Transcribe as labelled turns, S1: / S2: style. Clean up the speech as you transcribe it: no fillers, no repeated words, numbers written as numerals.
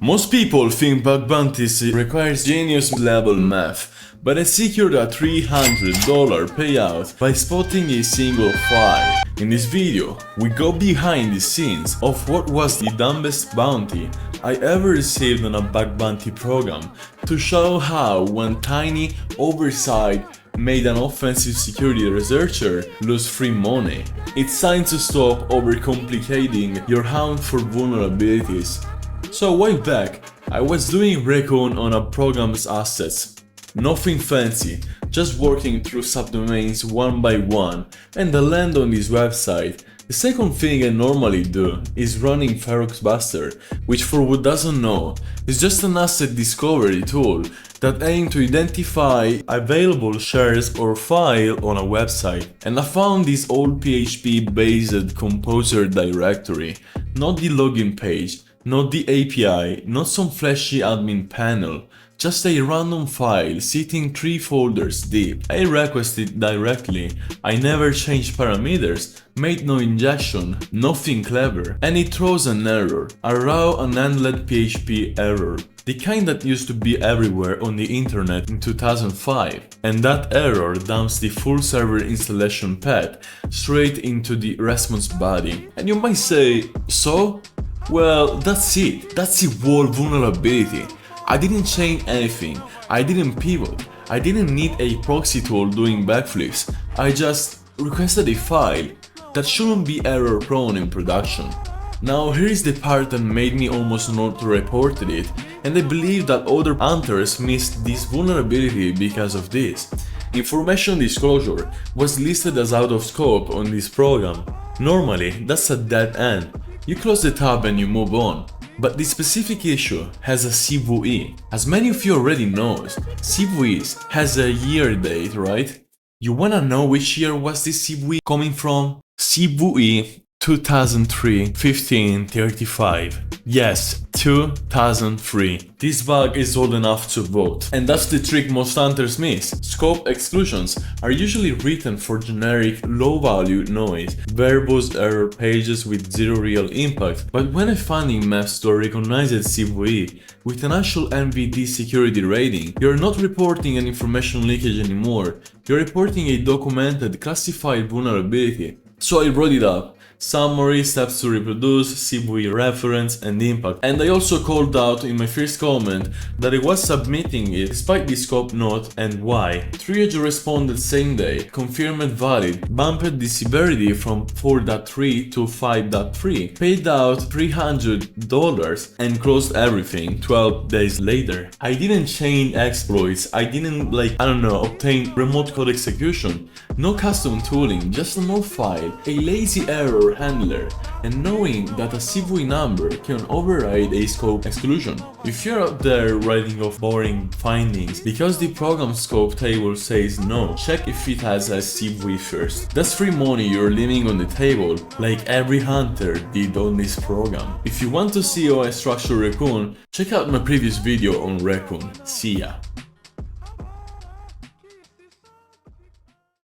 S1: Most people think bug bounties requires genius level math, but I secured a $300 payout by spotting a single file. In this video, we go behind the scenes of what was the dumbest bounty I ever received on a bug bounty program to show how one tiny oversight made an offensive security researcher lose free money. It's time to stop overcomplicating your hunt for vulnerabilities. So a while back, I was doing recon on a program's assets. Nothing fancy, just working through subdomains one by one, and I land on this website. The second thing I normally do is running Feroxbuster, which for who doesn't know, is just an asset discovery tool that aims to identify available shares or file on a website. And I found this old PHP based composer directory, not the login page, not the API, not some flashy admin panel, just a random file sitting 3 folders deep. I requested directly, I never changed parameters, made no injection, nothing clever, and it throws an error, a raw unhandled PHP error, the kind that used to be everywhere on the internet in 2005. And that error dumps the full server installation path straight into the response body. And you might say, so? Well, that's it, that's the whole vulnerability. I didn't change anything, I didn't pivot, I didn't need a proxy tool doing backflips, I just requested a file that shouldn't be error prone in production. Now here is the part that made me almost not report it, and I believe that other hunters missed this vulnerability because of this. Information disclosure was listed as out of scope on this program. Normally, that's a dead end. You close the tab and you move on. But this specific issue has a CVE. As many of you already know, CVEs has a year date, right? You wanna know which year was this CVE coming from? CVE 2003-15-35. Yes, 2003. This bug is old enough to vote. And that's the trick most hunters miss. Scope exclusions are usually written for generic low-value noise, verbose error pages with zero real impact. But when a finding maps to a recognized CVE with an actual MVD security rating, you're not reporting an information leakage anymore. You're reporting a documented, classified vulnerability. So I wrote it up. Summary, steps to reproduce, CVE reference and impact. And I also called out in my first comment that I was submitting it despite the scope note and why. Triage responded same day, confirmed valid, bumped the severity from 4.3 to 5.3, paid out $300 and closed everything 12 days later. I didn't chain exploits, I didn't obtain remote code execution, no custom tooling, just a no file, a lazy error handler, and knowing that a CVE number can override a scope exclusion. If you're out there writing off boring findings because the program scope table says no, check if it has a CVE first. That's free money you're leaving on the table, like every hunter did on this program. If you want to see how I structure Raccoon, check out my previous video on Raccoon. See ya!